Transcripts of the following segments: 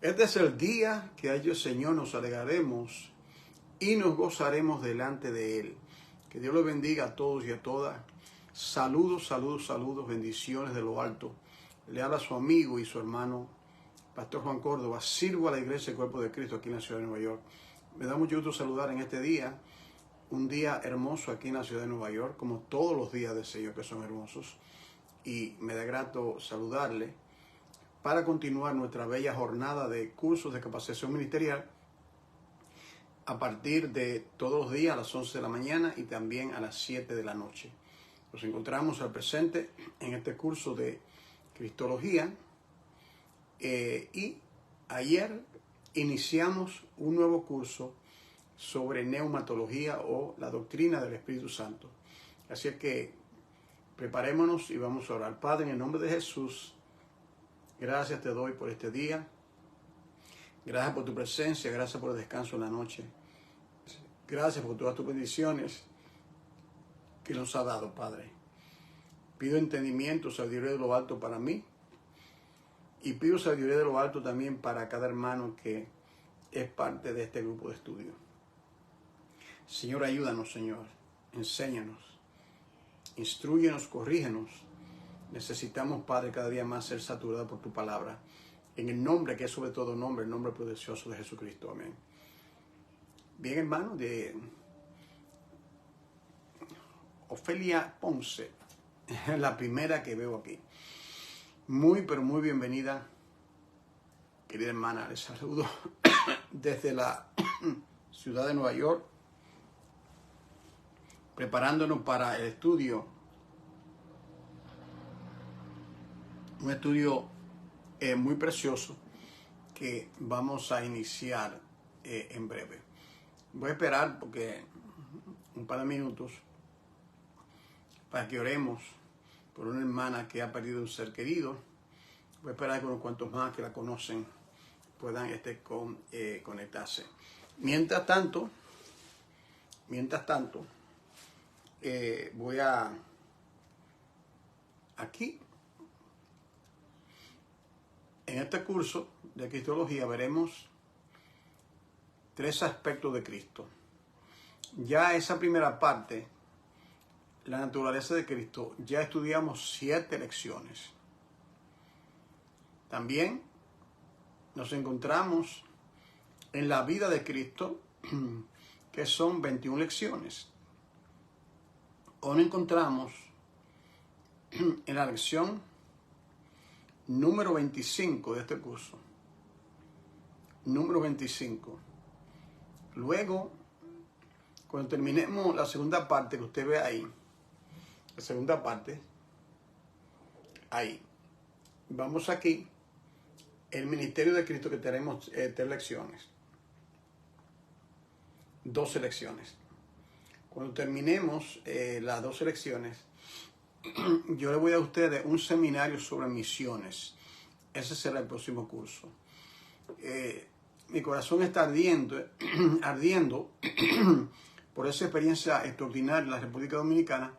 Este es el día que a ellos, Señor, nos alegraremos y nos gozaremos delante de Él. Que Dios los bendiga a todos y a todas. Saludos, saludos, saludos, bendiciones de lo alto. Le habla a su amigo y su hermano, Pastor Juan Córdoba. Sirvo a la Iglesia del Cuerpo de Cristo aquí en la ciudad de Nueva York. Me da mucho gusto saludar en este día, un día hermoso aquí en la ciudad de Nueva York, como todos los días del Señor que son hermosos. Y me da grato saludarle para continuar nuestra bella jornada de cursos de capacitación ministerial a partir de todos los días a las 11 de la mañana y también a las 7 de la noche. Nos encontramos al presente en este curso de Cristología y ayer iniciamos un nuevo curso sobre neumatología o la doctrina del Espíritu Santo. Así es que preparémonos y vamos a orar. Padre, en el nombre de Jesús, gracias te doy por este día. Gracias por tu presencia, gracias por el descanso en la noche. Gracias por todas tus bendiciones que nos ha dado, Padre. Pido entendimiento, sabiduría de lo alto para mí. Y pido sabiduría de lo alto también para cada hermano que es parte de este grupo de estudio. Señor, ayúdanos, Señor. Enséñanos. Instrúyenos, corrígenos. Necesitamos, Padre, cada día más ser saturados por tu palabra. En el nombre que es sobre todo nombre, el nombre precioso de Jesucristo. Amén. Bien, hermano, de Ofelia Ponce, la primera que veo aquí. Muy, pero muy bienvenida, querida hermana. Les saludo desde la ciudad de Nueva York, preparándonos para el estudio. Un estudio muy precioso que vamos a iniciar en breve. Voy a esperar porque un par de minutos para que oremos por una hermana que ha perdido un ser querido. Voy a esperar que unos cuantos más que la conocen puedan conectarse. Mientras tanto, voy a aquí. En este curso de Cristología veremos 3 aspectos de Cristo. Ya esa primera parte, la naturaleza de Cristo, ya estudiamos 7 lecciones. También nos encontramos en la vida de Cristo, que son 21 lecciones. Hoy nos encontramos en la lección número 25 de este curso. Número 25. Luego, cuando terminemos la segunda parte que usted ve ahí, la segunda parte, ahí, vamos aquí, el ministerio de Cristo, que tenemos 3 lecciones, 12 lecciones. Cuando terminemos las 12 lecciones, yo le voy a dar a ustedes un seminario sobre misiones. Ese será el próximo curso. Mi corazón está ardiendo por esa experiencia extraordinaria en la República Dominicana,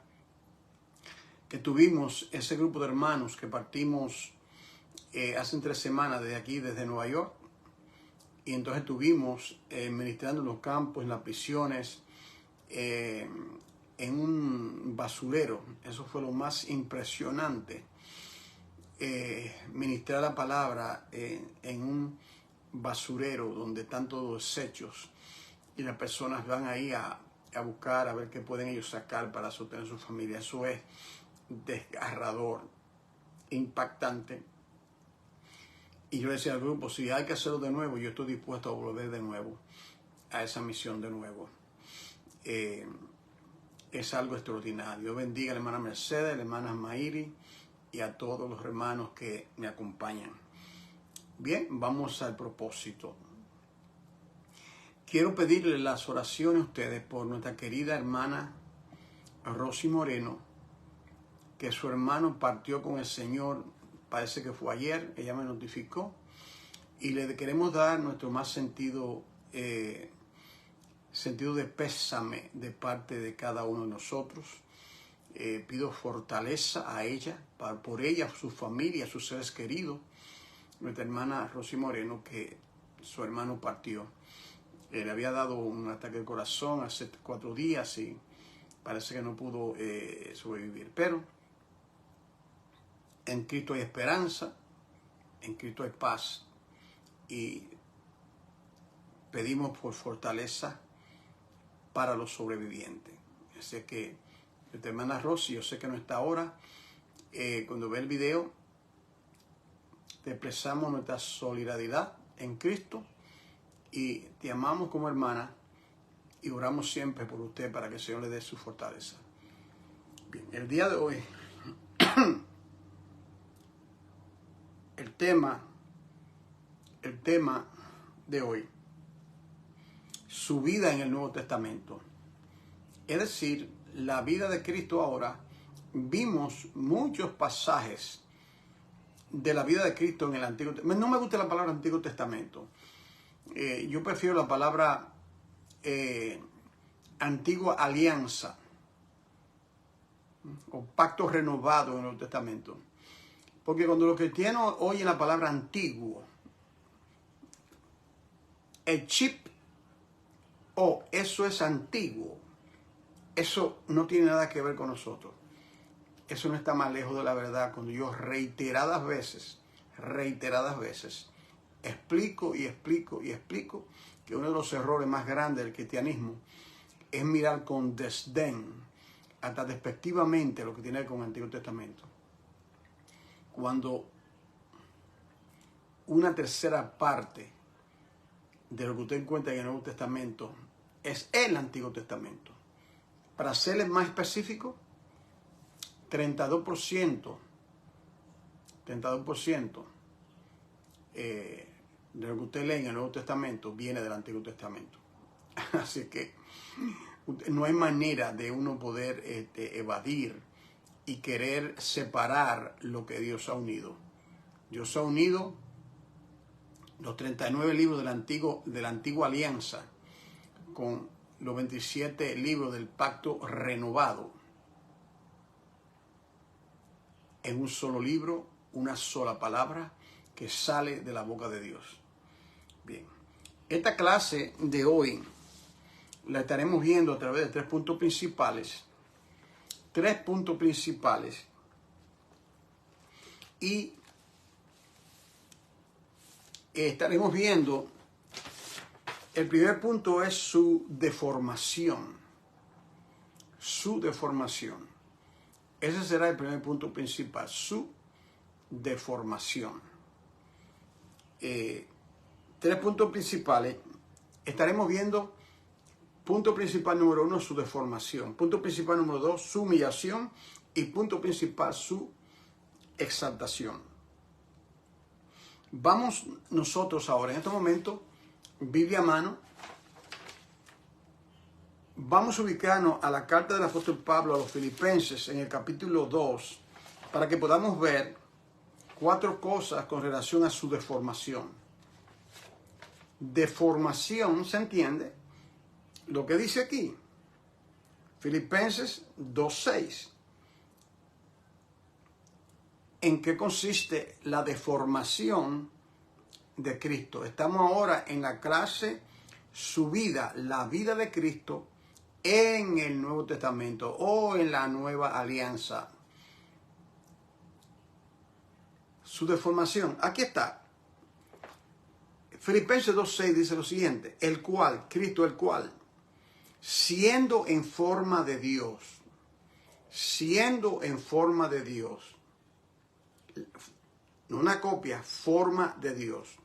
que tuvimos ese grupo de hermanos que partimos hace 3 semanas desde aquí, desde Nueva York, y entonces estuvimos ministrando en los campos, en las prisiones, en un basurero. Eso fue lo más impresionante, ministrar la palabra en un basurero donde tantos desechos, y las personas van ahí a buscar a ver qué pueden ellos sacar para sostener su familia. Eso es desgarrador, impactante. Y yo decía al grupo, si hay que hacerlo de nuevo, yo estoy dispuesto a volver de nuevo a esa misión de nuevo. Es algo extraordinario. Dios bendiga a la hermana Mercedes, a la hermana Mairi y a todos los hermanos que me acompañan. Bien, vamos al propósito. Quiero pedirle las oraciones a ustedes por nuestra querida hermana Rosy Moreno, que su hermano partió con el Señor, parece que fue ayer, ella me notificó, y le queremos dar nuestro más sentido de pésame de parte de cada uno de nosotros. Pido fortaleza a ella, por ella, su familia, sus seres queridos, nuestra hermana Rosy Moreno, que su hermano partió. Le había dado un ataque de corazón hace 4 días y parece que no pudo sobrevivir. Pero en Cristo hay esperanza, en Cristo hay paz y pedimos por fortaleza para los sobrevivientes. Así que nuestra hermana Rosy, yo sé que no está ahora, cuando ve el video, te expresamos nuestra solidaridad en Cristo y te amamos como hermana y oramos siempre por usted para que el Señor le dé su fortaleza. Bien, el día de hoy, el tema de hoy, su vida en el Nuevo Testamento. Es decir, la vida de Cristo ahora. Vimos muchos pasajes de la vida de Cristo en el Antiguo Testamento. No me gusta la palabra Antiguo Testamento. Yo prefiero la palabra Antigua Alianza o Pacto Renovado en el Nuevo Testamento. Porque cuando los cristianos oyen la palabra antiguo, el chip, eso es antiguo, eso no tiene nada que ver con nosotros. Eso no está más lejos de la verdad cuando yo reiteradas veces, explico que uno de los errores más grandes del cristianismo es mirar con desdén, hasta despectivamente, lo que tiene que ver con el Antiguo Testamento. Cuando una tercera parte de lo que usted encuentra en el Nuevo Testamento es el Antiguo Testamento. Para serles más específico, 32% de lo que usted lee en el Nuevo Testamento viene del Antiguo Testamento. Así que no hay manera de uno poder evadir y querer separar lo que Dios ha unido. Dios ha unido los 39 libros de la antigua alianza con los 27 libros del pacto renovado en un solo libro, una sola palabra que sale de la boca de Dios. Bien, esta clase de hoy la estaremos viendo a través de 3 puntos principales. 3 puntos principales. Y estaremos viendo, el primer punto es su deformación. Su deformación. Ese será el primer punto principal, su deformación. 3 puntos principales. Estaremos viendo punto principal número 1, su deformación. Punto principal número 2, su humillación. Y punto principal, su exaltación. Vamos nosotros ahora, en este momento, Biblia a mano. Vamos a ubicarnos a la carta del apóstol Pablo a los Filipenses en el capítulo 2 para que podamos ver 4 cosas con relación a su deformación. Deformación, ¿se entiende? Lo que dice aquí, Filipenses 2:6. ¿En qué consiste la deformación de Cristo? Estamos ahora en la clase su vida, la vida de Cristo en el Nuevo Testamento o en la Nueva Alianza. Su deformación, aquí está. Filipenses 2:6 dice lo siguiente: el cual, Cristo el cual, siendo en forma de Dios, no una copia, forma de Dios,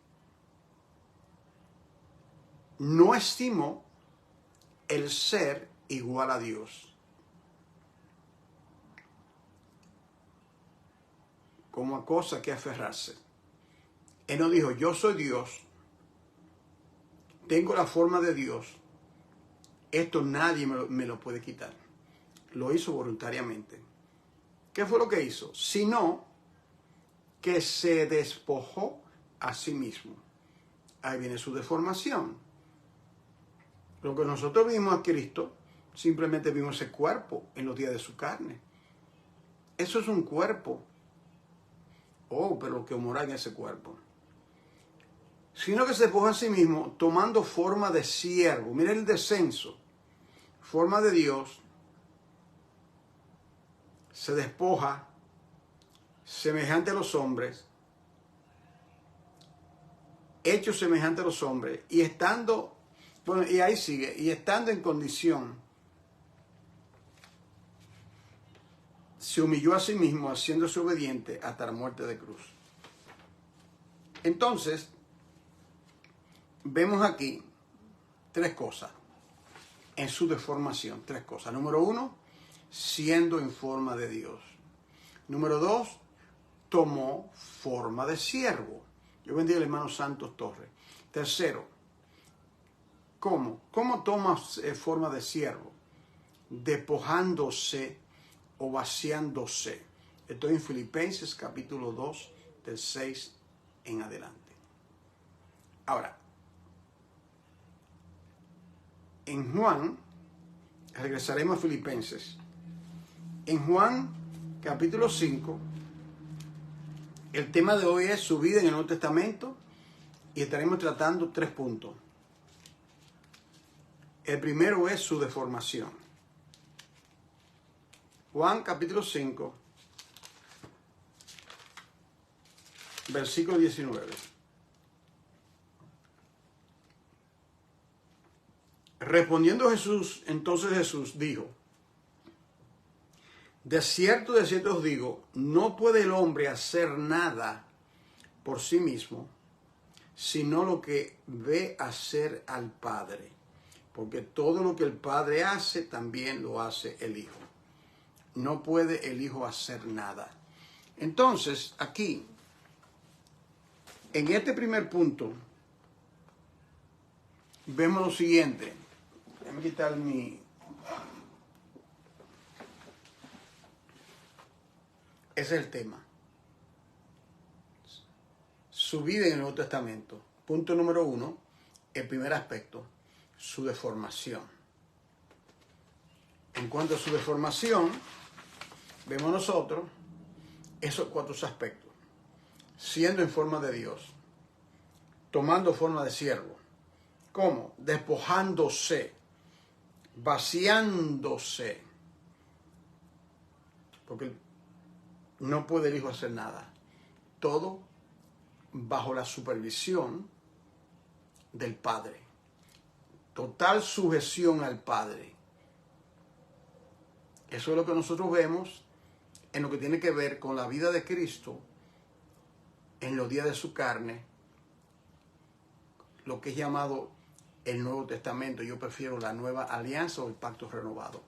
no estimó el ser igual a Dios como a cosa que aferrarse. Él no dijo, yo soy Dios, tengo la forma de Dios, esto nadie me lo puede quitar. Lo hizo voluntariamente. ¿Qué fue lo que hizo? Sino que se despojó a sí mismo. Ahí viene su deformación. Lo que nosotros vimos a Cristo, simplemente vimos ese cuerpo en los días de su carne. Eso es un cuerpo. Oh, pero que mora en ese cuerpo. sino que se despoja a sí mismo tomando forma de siervo. Mira el descenso, forma de Dios, se despoja semejante a los hombres, hecho semejante a los hombres, y estando, bueno, y ahí sigue, y estando en condición, se humilló a sí mismo, haciéndose obediente hasta la muerte de cruz. Entonces, vemos aquí tres cosas en su deformación, tres cosas. Número uno, siendo en forma de Dios. Número dos, tomó forma de siervo. Yo bendiga al hermano Santos Torres. Tercero, ¿cómo? ¿Cómo toma forma de siervo? Despojándose o vaciándose. Estoy en Filipenses capítulo 2, del 6 en adelante. Ahora, en Juan, regresaremos a Filipenses. En Juan capítulo 5, el tema de hoy es su vida en el Nuevo Testamento y estaremos tratando tres puntos. El primero es su deformación. Juan capítulo 5, versículo 19. Respondiendo entonces Jesús dijo: de cierto os digo, no puede el hombre hacer nada por sí mismo, sino lo que ve hacer al Padre. Porque todo lo que el Padre hace, también lo hace el Hijo. No puede el Hijo hacer nada. Entonces, aquí, en este primer punto, vemos lo siguiente. Déjame quitar mi... Ese es el tema. Su vida en el Nuevo Testamento. Punto número uno, el primer aspecto, su deformación. En cuanto a su deformación, vemos nosotros esos cuatro aspectos. Siendo en forma de Dios, tomando forma de siervo. ¿Cómo? Despojándose, vaciándose. Porque no puede el Hijo hacer nada. Todo bajo la supervisión del Padre. Total sujeción al Padre. Eso es lo que nosotros vemos en lo que tiene que ver con la vida de Cristo en los días de su carne, lo que es llamado el Nuevo Testamento. Yo prefiero la Nueva Alianza o el Pacto Renovado.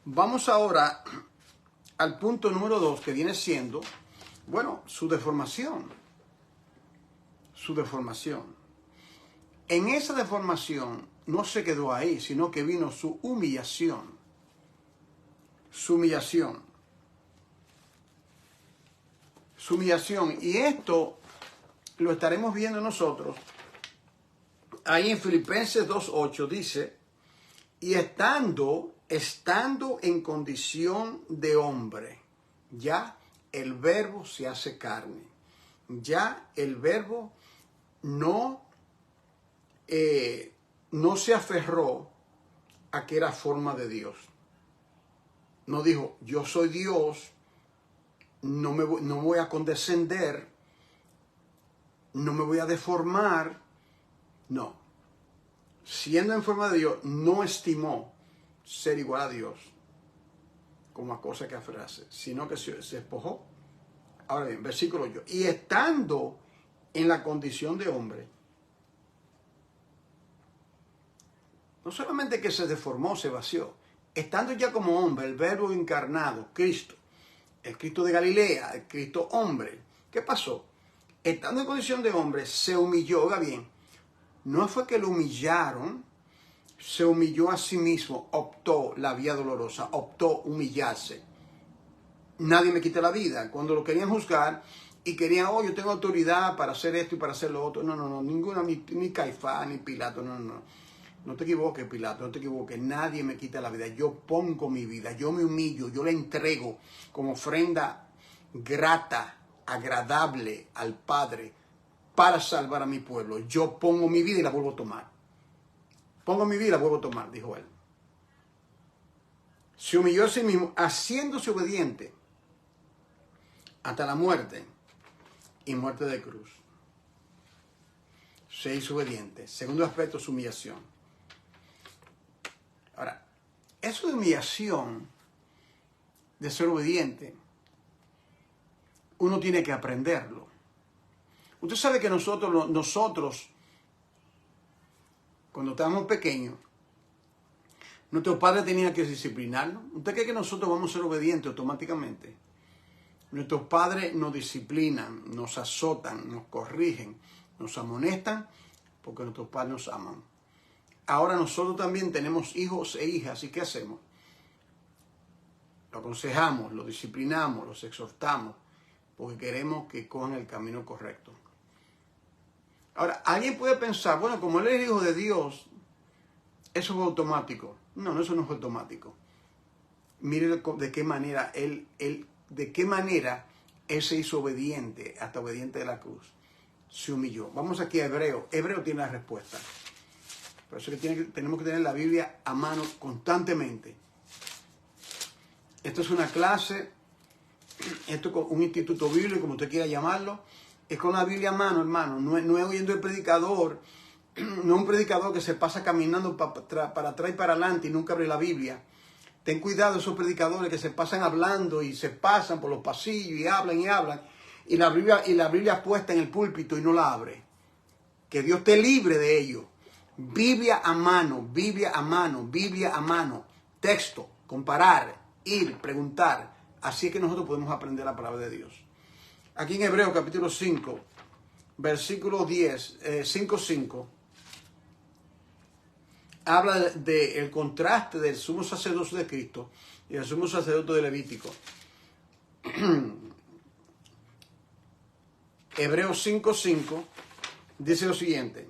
Vamos ahora al punto número 2, que viene siendo, bueno, su deformación. Su deformación. En esa deformación no se quedó ahí, sino que vino su humillación. Su humillación. Su humillación. Y esto lo estaremos viendo nosotros. Ahí en Filipenses 2:8 dice, y estando en condición de hombre, ya el verbo se hace carne. Ya el verbo no se aferró a que era forma de Dios. No dijo, yo soy Dios, no voy a condescender, no me voy a deformar. No. Siendo en forma de Dios, no estimó ser igual a Dios como a cosa que aferrarse, sino que se despojó. Ahora bien, versículo 8. Y estando en la condición de hombre, no solamente que se deformó, se vació, estando ya como hombre, el verbo encarnado, Cristo, el Cristo de Galilea, el Cristo hombre, ¿qué pasó? Estando en condición de hombre, se humilló. Oiga bien, no fue que lo humillaron, se humilló a sí mismo, optó la vía dolorosa, optó humillarse. Nadie me quita la vida. Cuando lo querían juzgar y querían, oh, yo tengo autoridad para hacer esto y para hacer lo otro. No, ninguna, ni Caifás, ni Pilato, no. No te equivoques, Pilato, no te equivoques. Nadie me quita la vida. Yo pongo mi vida, yo me humillo, yo la entrego como ofrenda grata, agradable al Padre para salvar a mi pueblo. Yo pongo mi vida y la vuelvo a tomar. Pongo mi vida y la vuelvo a tomar, dijo él. Se humilló a sí mismo, haciéndose obediente hasta la muerte y muerte de cruz. Se hizo obediente. Segundo aspecto, su humillación. Ahora, eso de humillación, de ser obediente, uno tiene que aprenderlo. Usted sabe que nosotros, cuando estábamos pequeños, nuestros padres tenían que disciplinarnos. ¿Usted cree que nosotros vamos a ser obedientes automáticamente? Nuestros padres nos disciplinan, nos azotan, nos corrigen, nos amonestan, porque nuestros padres nos aman. Ahora nosotros también tenemos hijos e hijas, ¿y qué hacemos? Lo aconsejamos, lo disciplinamos, los exhortamos, porque queremos que cojan el camino correcto. Ahora, alguien puede pensar, bueno, como él es hijo de Dios, eso es automático. No, eso no es automático. Mire de qué manera él se hizo obediente, hasta obediente de la cruz. Se humilló. Vamos aquí a Hebreo. Hebreo tiene la respuesta. Por eso tenemos que tener la Biblia a mano constantemente. Esto es una clase, esto es un instituto bíblico, como usted quiera llamarlo. Es con la Biblia a mano, hermano. No es oyendo el predicador. No es un predicador que se pasa caminando para atrás y para adelante y nunca abre la Biblia. Ten cuidado de esos predicadores que se pasan hablando y se pasan por los pasillos y hablan. Y la Biblia puesta en el púlpito y no la abre. Que Dios te libre de ello. Biblia a mano, Biblia a mano, Biblia a mano. Texto, comparar, ir, preguntar. Así es que nosotros podemos aprender la palabra de Dios. Aquí en Hebreos capítulo 5, versículo 10, 5:5. Habla del contraste del sumo sacerdocio de Cristo y el sumo sacerdote de Levítico. Hebreos 5:5 dice lo siguiente: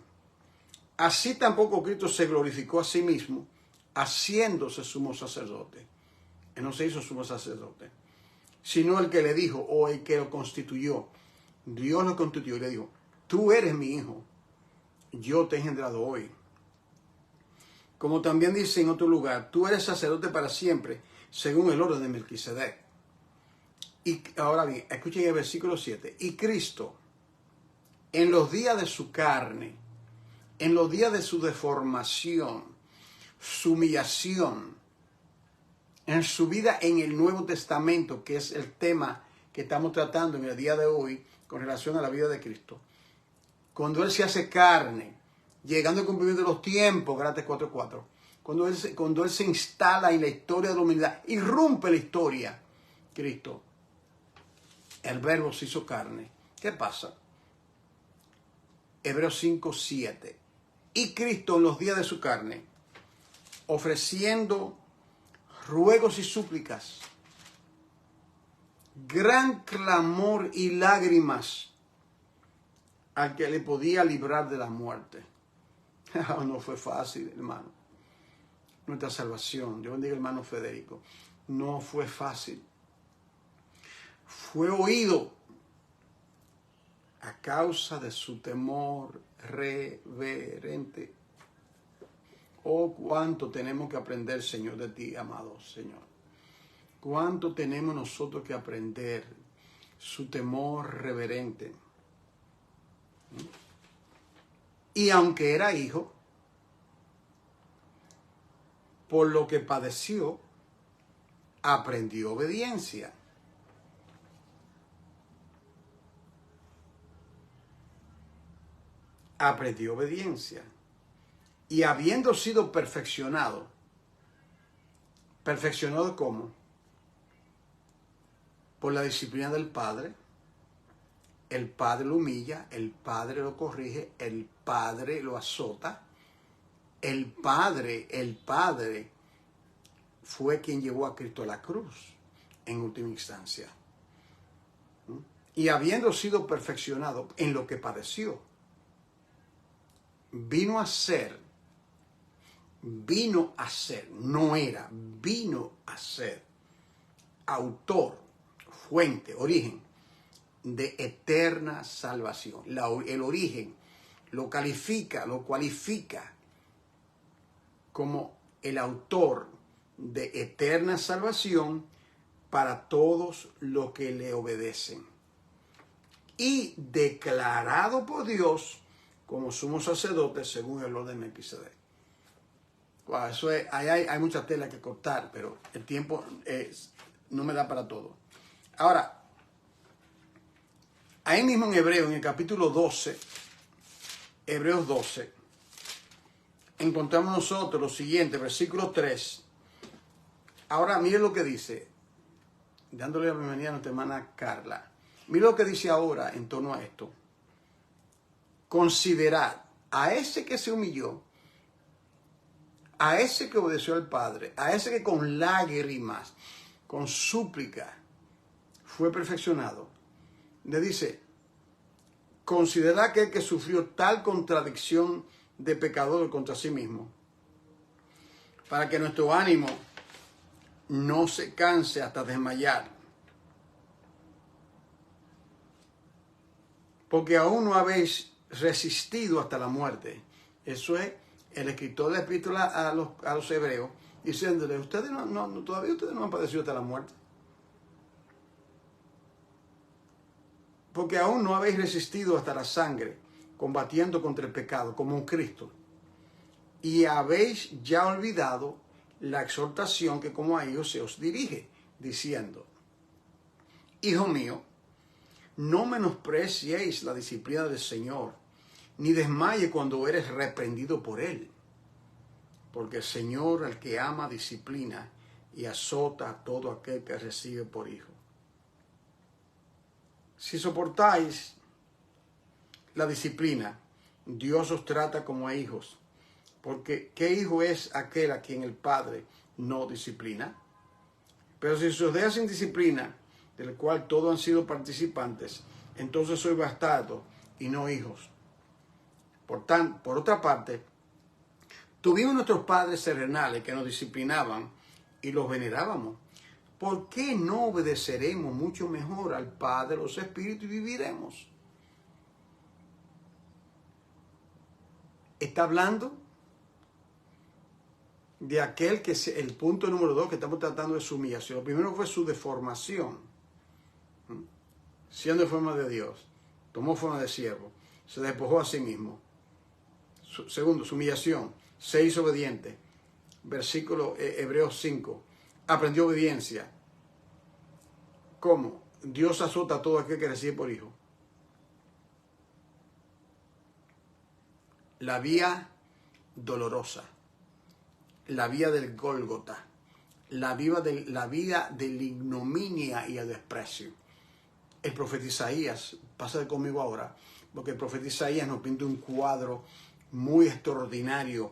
así tampoco Cristo se glorificó a sí mismo, haciéndose sumo sacerdote. Él no se hizo sumo sacerdote, sino el que le dijo, o el que lo constituyó. Dios lo constituyó y le dijo: tú eres mi hijo, yo te he engendrado hoy. Como también dice en otro lugar: tú eres sacerdote para siempre, según el orden de Melquisedec. Y ahora bien, escuchen el versículo 7. Y Cristo, en los días de su carne, en los días de su deformación, su humillación, en su vida en el Nuevo Testamento, que es el tema que estamos tratando en el día de hoy con relación a la vida de Cristo, cuando Él se hace carne, llegando al cumplimiento de los tiempos, Gálatas 4:4, cuando él se instala en la historia de la humanidad, irrumpe la historia, Cristo, el verbo se hizo carne. ¿Qué pasa? Hebreos 5:7. Y Cristo en los días de su carne, ofreciendo ruegos y súplicas, gran clamor y lágrimas al que le podía librar de la muerte. No fue fácil, hermano. Nuestra salvación, Dios bendiga al hermano Federico, no fue fácil. Fue oído a causa de su temor reverente. Oh, cuánto tenemos que aprender, Señor, de ti, amado Señor. Cuánto tenemos nosotros que aprender su temor reverente. Y aunque era hijo, por lo que padeció, aprendió obediencia. Aprendió obediencia. Y habiendo sido perfeccionado, ¿perfeccionado cómo? Por la disciplina del Padre. El Padre lo humilla, el Padre lo corrige, el Padre lo azota. El Padre fue quien llevó a Cristo a la cruz en última instancia. Y habiendo sido perfeccionado en lo que padeció, vino a ser, autor, fuente, origen de eterna salvación. El origen lo cualifica como el autor de eterna salvación para todos los que le obedecen. Y declarado por Dios como sumo sacerdote según el orden de Melquisedec. Wow, eso es, hay mucha tela que cortar, pero el tiempo no me da para todo. Ahora, ahí mismo en Hebreo, en el capítulo 12, Hebreos 12, encontramos nosotros lo siguiente, versículo 3. Ahora, mire lo que dice, dándole la bienvenida a nuestra hermana Carla. Mire lo que dice ahora en torno a esto. Considerad a ese que se humilló, a ese que obedeció al Padre, a ese que con lágrimas, con súplica, fue perfeccionado. Le dice, considera aquel que sufrió tal contradicción de pecador contra sí mismo, para que nuestro ánimo no se canse hasta desmayar. Porque aún no habéis resistido hasta la muerte. Eso es el escritor de la epístola a los hebreos, diciéndole, todavía ustedes no han padecido hasta la muerte. Porque aún no habéis resistido hasta la sangre, combatiendo contra el pecado, como un Cristo. Y habéis ya olvidado la exhortación que como a ellos se os dirige, diciendo, Hijo mío, no menospreciéis la disciplina del Señor, ni desmaye cuando eres reprendido por Él. Porque el Señor, al que ama, disciplina y azota a todo aquel que recibe por hijo. Si soportáis la disciplina, Dios os trata como a hijos. Porque ¿qué hijo es aquel a quien el Padre no disciplina? Pero si se os deja sin disciplina, del cual todos han sido participantes, entonces sois bastardos y no hijos. Por otra parte, tuvimos nuestros padres terrenales que nos disciplinaban y los venerábamos. ¿Por qué no obedeceremos mucho mejor al Padre de los Espíritus y viviremos? Está hablando de aquel que el punto número 2 que estamos tratando de su humillación. Lo primero fue su deformación, siendo en forma de Dios, tomó forma de siervo, se despojó a sí mismo. Segundo, su humillación, se hizo obediente. Versículo Hebreos 5, aprendió obediencia. ¿Cómo? Dios azota a todo aquel que recibe por hijo. La vía dolorosa, la vía del Gólgota, la vía de la ignominia y el desprecio. El profeta Isaías, pasa conmigo ahora, porque el profeta Isaías nos pinta un cuadro muy extraordinario.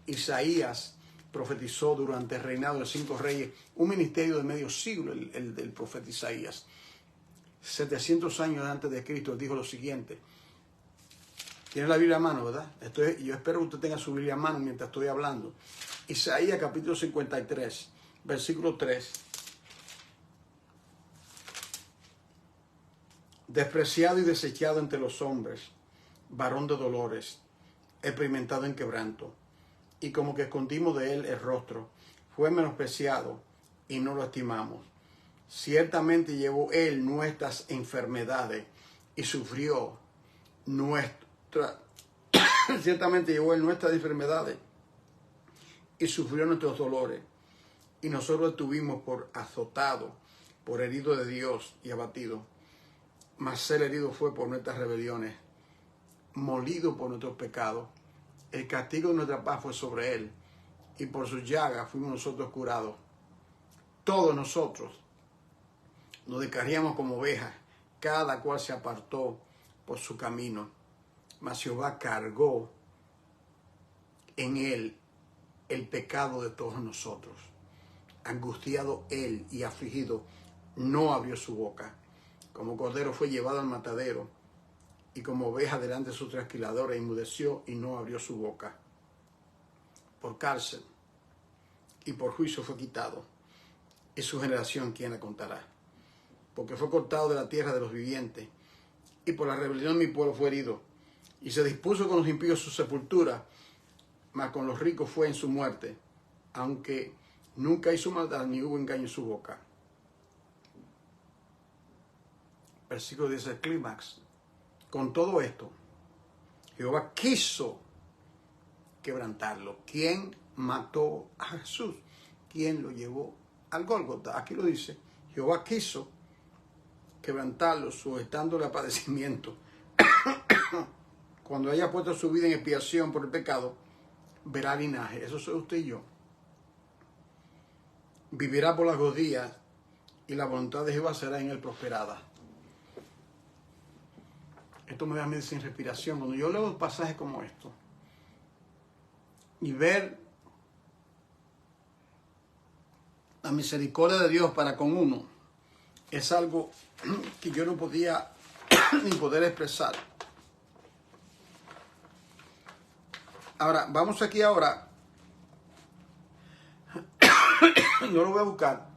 Isaías profetizó durante el reinado de 5 reyes, un ministerio de medio siglo, el del profeta Isaías. 700 años antes de Cristo, él dijo lo siguiente. Tiene la Biblia a mano, ¿verdad? Yo espero que usted tenga su Biblia a mano mientras estoy hablando. Isaías capítulo 53, versículo 3. Despreciado y desechado entre los hombres, varón de dolores, experimentado en quebranto, y como que escondimos de él el rostro, fue menospreciado y no lo estimamos. Ciertamente llevó él nuestras enfermedades y sufrió ciertamente llevó él nuestras enfermedades y sufrió nuestros dolores, y nosotros estuvimos por azotado, por herido de Dios y abatido. Mas él herido fue por nuestras rebeliones, molido por nuestros pecados. El castigo de nuestra paz fue sobre él, y por sus llagas fuimos nosotros curados. Todos nosotros nos descarriamos como ovejas, cada cual se apartó por su camino. Mas Jehová cargó en él el pecado de todos nosotros. Angustiado él y afligido, no abrió su boca. Como cordero fue llevado al matadero, y como oveja delante de sus trasquiladores enmudeció y no abrió su boca. Por cárcel y por juicio fue quitado, y su generación, ¿quién la contará? porque fue cortado de la tierra de los vivientes, y por la rebelión de mi pueblo fue herido. Y se dispuso con los impíos su sepultura, mas con los ricos fue en su muerte, aunque nunca hizo maldad ni hubo engaño en su boca. Versículo 10, el clímax. Con todo esto, Jehová quiso quebrantarlo. ¿Quién mató a Jesús? ¿Quién lo llevó al Gólgota? Aquí lo dice. Jehová quiso quebrantarlo, sujetándole a padecimiento. Cuando haya puesto su vida en expiación por el pecado, verá linaje. Eso soy usted y yo. Vivirá por las 2 días y la voluntad de Jehová será en él prosperada. Esto me deja sin respiración. Cuando yo leo pasajes como esto y ver la misericordia de Dios para con uno, es algo que yo no podía ni poder expresar. Ahora, vamos aquí ahora. Yo lo voy a buscar.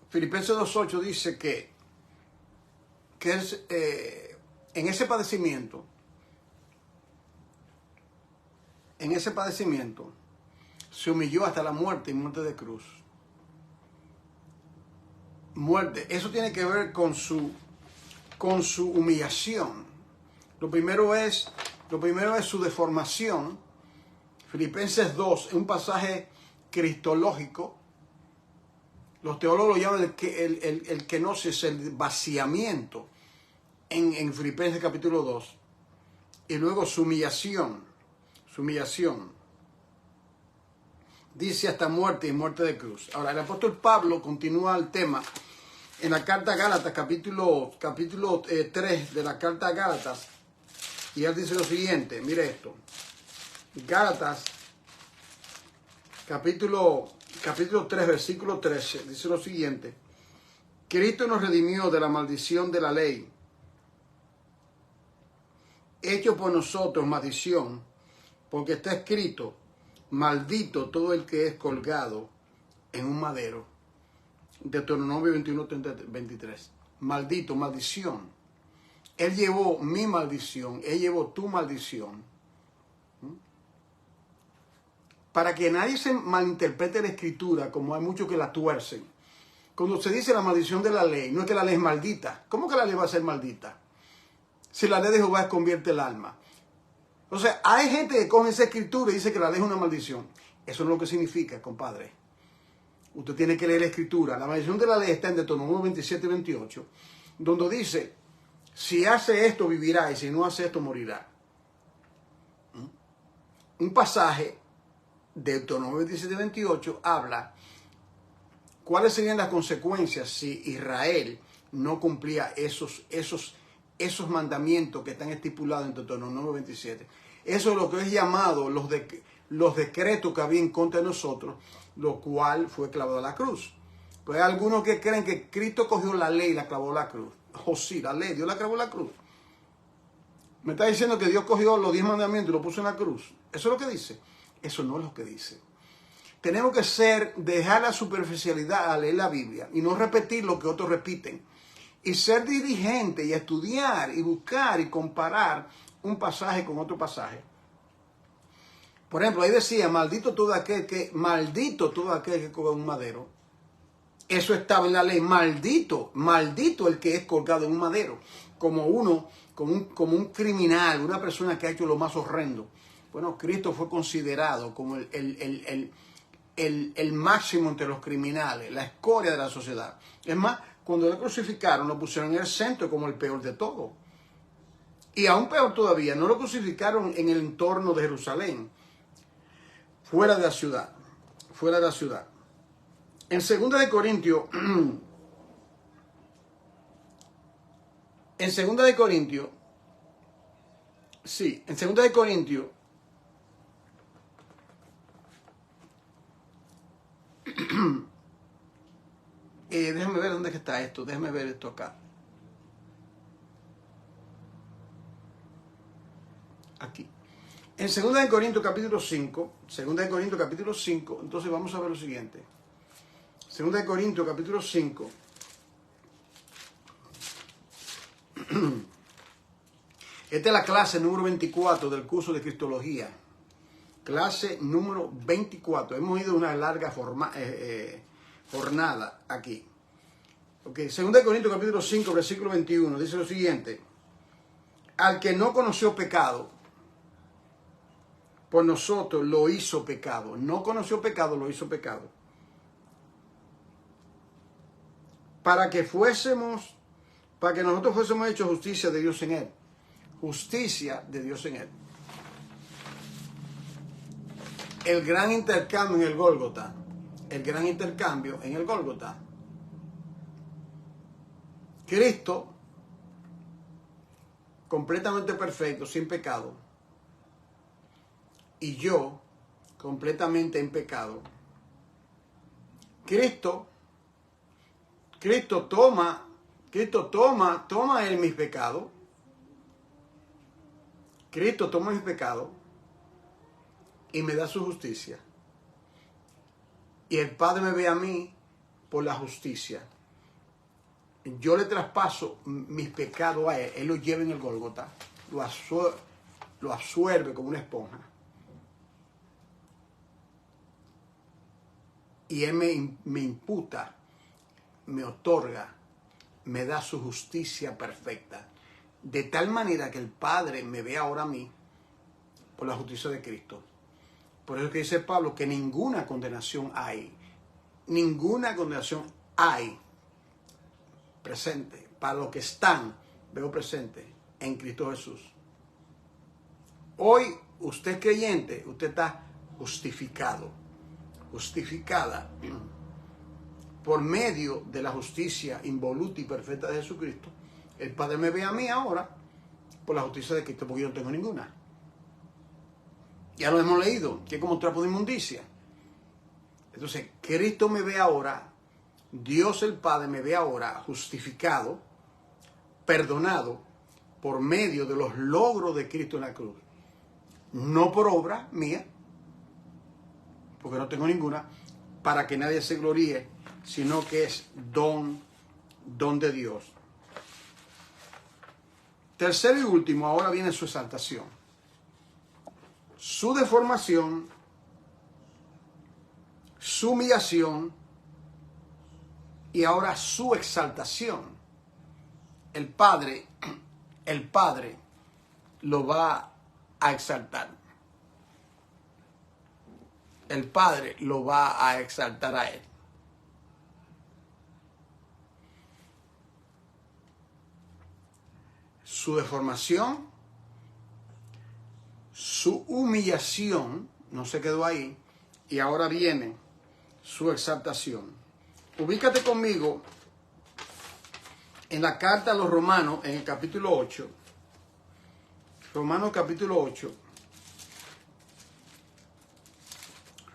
Filipenses 2.8 dice que es, en ese padecimiento, se humilló hasta la muerte y muerte de cruz. Muerte. Eso tiene que ver con su humillación. Lo primero es su deformación. Filipenses 2 es un pasaje cristológico. Los teólogos lo llaman el kenosis, el vaciamiento en Filipenses capítulo 2. Y luego su humillación. Dice hasta muerte y muerte de cruz. Ahora, el apóstol Pablo continúa el tema en la carta a Gálatas, capítulo 3 de la carta a Gálatas. Y él dice lo siguiente, mire esto. Gálatas, capítulo 3, versículo 13, dice lo siguiente. Cristo nos redimió de la maldición de la ley, hecho por nosotros maldición, porque está escrito, maldito todo el que es colgado en un madero. Deuteronomio 21, 23. Maldito, maldición. Él llevó mi maldición, Él llevó tu maldición. Para que nadie se malinterprete la escritura, como hay muchos que la tuercen. Cuando se dice la maldición de la ley, no es que la ley es maldita. ¿Cómo que la ley va a ser maldita? Si la ley de Jehová convierte el alma. O sea, hay gente que coge esa escritura y dice que la ley es una maldición. Eso no es lo que significa, compadre. Usted tiene que leer la escritura. La maldición de la ley está en Deuteronomio 27 y 28, donde dice, si hace esto vivirá y si no hace esto morirá. Un pasaje de Deuteronomio 27 y 28 habla cuáles serían las consecuencias si Israel no cumplía esos mandamientos que están estipulados en Deuteronomio 27. Eso es lo que es llamado los decretos que había en contra de nosotros, lo cual fue clavado a la cruz. Pues hay algunos que creen que Cristo cogió la ley y la clavó a la cruz. Oh sí, la ley, Dios la clavó a la cruz. Me está diciendo que Dios cogió los 10 mandamientos y lo puso en la cruz. ¿Eso es lo que dice? Eso no es lo que dice. Tenemos que dejar la superficialidad a leer la Biblia y no repetir lo que otros repiten. Y ser dirigente y estudiar y buscar y comparar un pasaje con otro pasaje. Por ejemplo, ahí decía, maldito todo aquel que coge un madero. Eso estaba en la ley, maldito el que es colgado en un madero. Como un criminal, una persona que ha hecho lo más horrendo. Bueno, Cristo fue considerado como el máximo entre los criminales, la escoria de la sociedad. Es más, cuando lo crucificaron, lo pusieron en el centro como el peor de todo. Y aún peor todavía, no lo crucificaron en el entorno de Jerusalén, fuera de la ciudad. En 2 de Corintios, déjame ver dónde está esto, déjame ver esto acá. Aquí. En 2 Corintios capítulo 5, 2 Corintios capítulo 5, entonces vamos a ver lo siguiente. 2 Corintios capítulo 5. Esta es la clase número 24 del curso de Cristología. Clase número 24. Hemos ido una larga jornada aquí. Okay. 2 Corintios capítulo 5, versículo 21, dice lo siguiente. Al que no conoció pecado, por nosotros lo hizo pecado. No conoció pecado, lo hizo pecado. Para que nosotros fuésemos hechos justicia de Dios en él. Justicia de Dios en él. El gran intercambio en el Gólgota. El gran intercambio en el Gólgota. Cristo, completamente perfecto, sin pecado, y yo, completamente en pecado. Cristo toma él mis pecados. Cristo toma mis pecados y me da su justicia. Y el Padre me ve a mí por la justicia. Yo le traspaso mis pecados a él. Él los lleva en el Gólgota. Lo absuelve como una esponja. Y él me imputa, me otorga, me da su justicia perfecta. De tal manera que el Padre me ve ahora a mí por la justicia de Cristo. Por eso que dice Pablo que ninguna condenación hay. Ninguna condenación hay presente. Para los que están, veo presente en Cristo Jesús. Hoy usted es creyente, usted está justificado. Justificada por medio de la justicia involuta y perfecta de Jesucristo. El Padre me ve a mí ahora por la justicia de Cristo, porque yo no tengo ninguna. Ya lo hemos leído, que es como un trapo de inmundicia. Entonces, Cristo me ve ahora, Dios el Padre me ve ahora justificado, perdonado por medio de los logros de Cristo en la cruz. No por obra mía, porque no tengo ninguna, para que nadie se gloríe, sino que es don de Dios. Tercero y último, ahora viene su exaltación. Su deformación, su humillación y ahora su exaltación. El Padre lo va a exaltar. El Padre lo va a exaltar a él. Su deformación, su humillación, no se quedó ahí, y ahora viene su exaltación. Ubícate conmigo en la carta a los Romanos, en el capítulo 8. Romanos capítulo 8.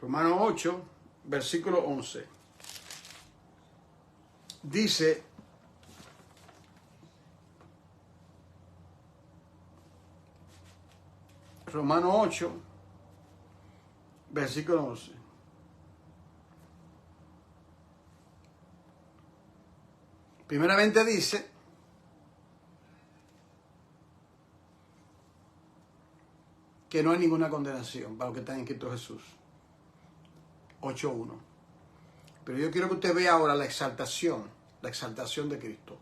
Romanos 8, versículo 11. Dice: Romanos 8, versículo 11. Primeramente dice: que no hay ninguna condenación para los que están en Cristo Jesús. 8.1. Pero yo quiero que usted vea ahora la exaltación de Cristo.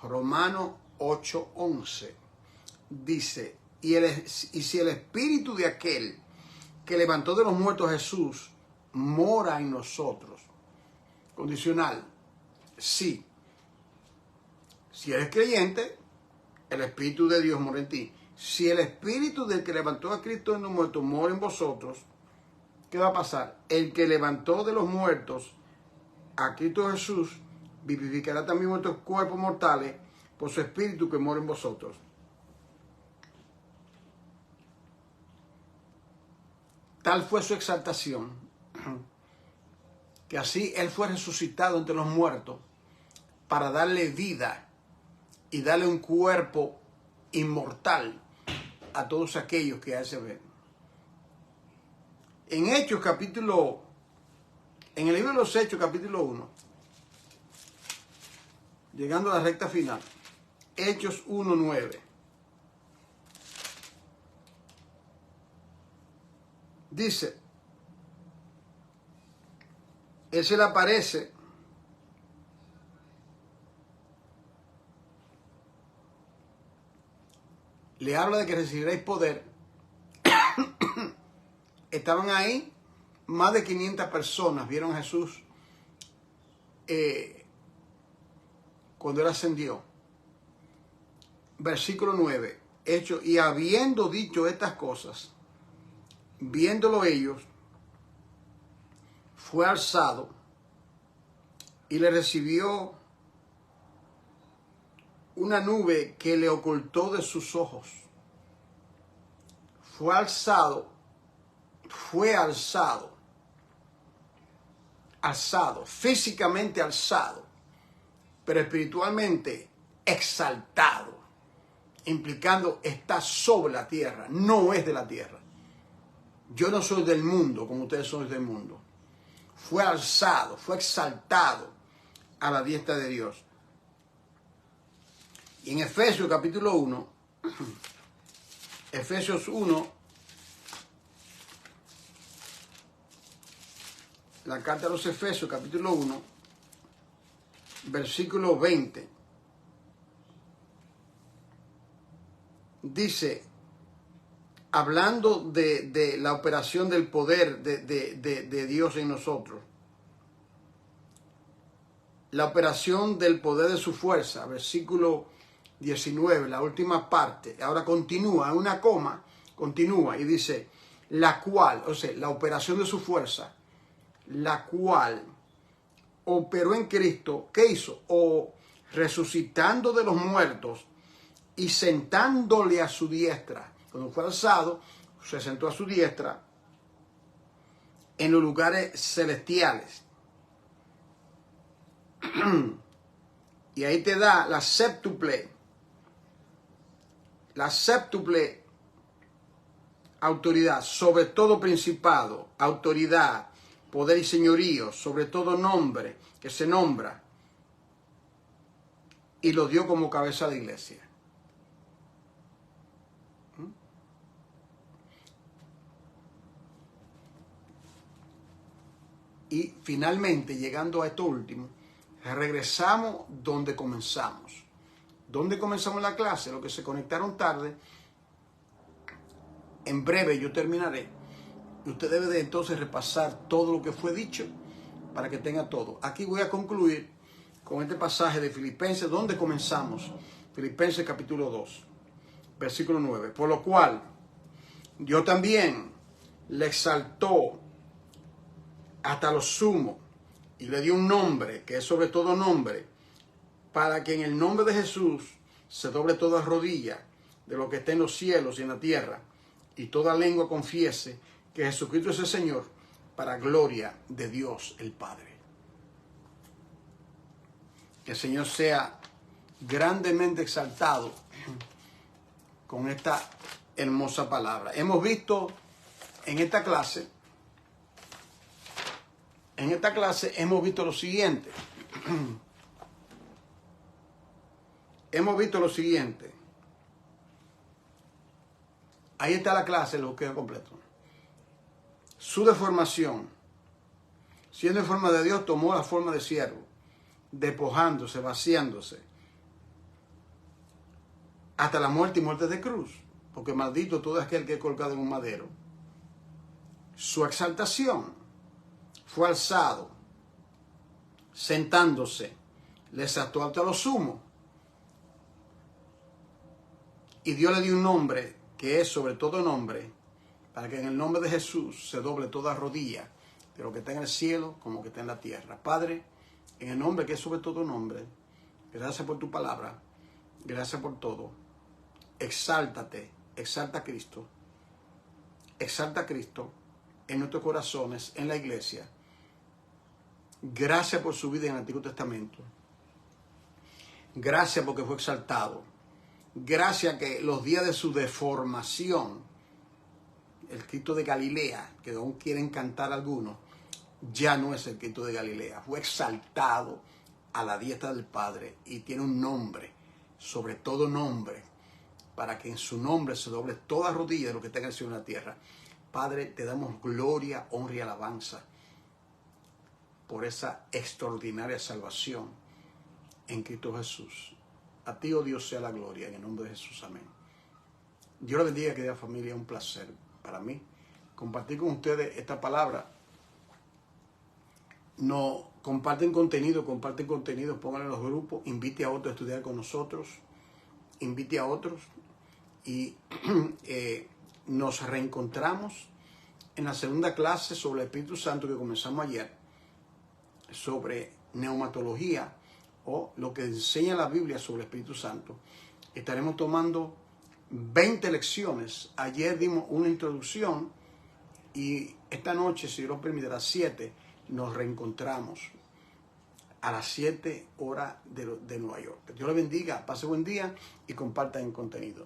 Romanos 8.11 dice: y si el espíritu de aquel que levantó de los muertos a Jesús mora en nosotros. Condicional: sí. Si eres creyente, el espíritu de Dios mora en ti. Si el espíritu del que levantó a Cristo de los muertos mora en vosotros, ¿qué va a pasar? El que levantó de los muertos a Cristo Jesús vivificará también vuestros cuerpos mortales por su espíritu que mora en vosotros. Tal fue su exaltación, que así él fue resucitado entre los muertos para darle vida y darle un cuerpo inmortal a todos aquellos que a él se ven. En el libro de los Hechos, capítulo 1, llegando a la recta final, Hechos 1:9. Dice, él se le aparece le habla de que recibiréis poder. Estaban ahí, más de 500 personas vieron a Jesús cuando él ascendió. Versículo 9, hecho, y habiendo dicho estas cosas, viéndolo ellos, fue alzado y le recibió una nube que le ocultó de sus ojos. Fue alzado, físicamente alzado, pero espiritualmente exaltado, implicando está sobre la tierra, no es de la tierra. Yo no soy del mundo como ustedes son del mundo. Fue alzado, fue exaltado a la diestra de Dios. Y en Efesios capítulo 1, Efesios 1, la carta a los Efesios capítulo 1, versículo 20, dice, hablando de la operación del poder de Dios en nosotros, la operación del poder de su fuerza, versículo 19, la última parte, ahora continúa, en una coma, continúa y dice, la cual, o sea, la operación de su fuerza, la cual operó en Cristo, ¿qué hizo? O resucitando de los muertos y sentándole a su diestra. Cuando fue alzado, se sentó a su diestra en los lugares celestiales. Y ahí te da la séptuple autoridad, sobre todo principado, autoridad, poder y señorío, sobre todo nombre que se nombra, y lo dio como cabeza de iglesia. Y finalmente, llegando a esto último, regresamos donde comenzamos. ¿Dónde comenzamos la clase? Los que se conectaron tarde, en breve yo terminaré. Y usted debe de entonces repasar todo lo que fue dicho para que tenga todo. Aquí voy a concluir con este pasaje de Filipenses, donde comenzamos. Filipenses capítulo 2, versículo 9. Por lo cual, Dios también le exaltó hasta lo sumo y le dio un nombre que es sobre todo nombre, para que en el nombre de Jesús se doble toda rodilla de lo que está en los cielos y en la tierra, y toda lengua confiese que Jesucristo es el Señor, para gloria de Dios el Padre. Que el Señor sea grandemente exaltado con esta hermosa palabra. Hemos visto en esta clase hemos visto lo siguiente. Ahí está la clase, lo queda completo. Su deformación, siendo en forma de Dios, tomó la forma de siervo, despojándose, vaciándose, hasta la muerte y muerte de cruz, porque maldito todo aquel que es colgado en un madero. Su exaltación, fue alzado, sentándose, le exaltó hasta lo sumo, y Dios le dio un nombre que es sobre todo nombre, para que en el nombre de Jesús se doble toda rodilla, de lo que está en el cielo como que está en la tierra. Padre, en el nombre que es sobre todo nombre, gracias por tu palabra, gracias por todo. Exáltate, exalta a Cristo en nuestros corazones, en la iglesia. Gracias por su vida en el Antiguo Testamento. Gracias porque fue exaltado. Gracias que los días de su deformación, el Cristo de Galilea, que aún quieren cantar algunos, ya no es el Cristo de Galilea. Fue exaltado a la diestra del Padre y tiene un nombre, sobre todo nombre, para que en su nombre se doble toda rodilla de lo que tenga en el cielo y en la tierra. Padre, te damos gloria, honra y alabanza por esa extraordinaria salvación en Cristo Jesús. A ti, oh Dios, sea la gloria, en el nombre de Jesús. Amén. Dios la bendiga, querida familia. Es un placer para mí compartir con ustedes esta palabra. No comparten contenido, pónganlo en los grupos, invite a otros a estudiar con nosotros, invite a otros y nos reencontramos en la segunda clase sobre el Espíritu Santo que comenzamos ayer, sobre neumatología o lo que enseña la Biblia sobre el Espíritu Santo. Estaremos tomando 20 lecciones. Ayer dimos una introducción y esta noche, si Dios lo permite, a las 7 nos reencontramos a las 7 horas de Nueva York. Que Dios le bendiga, pase buen día y compartan el contenido.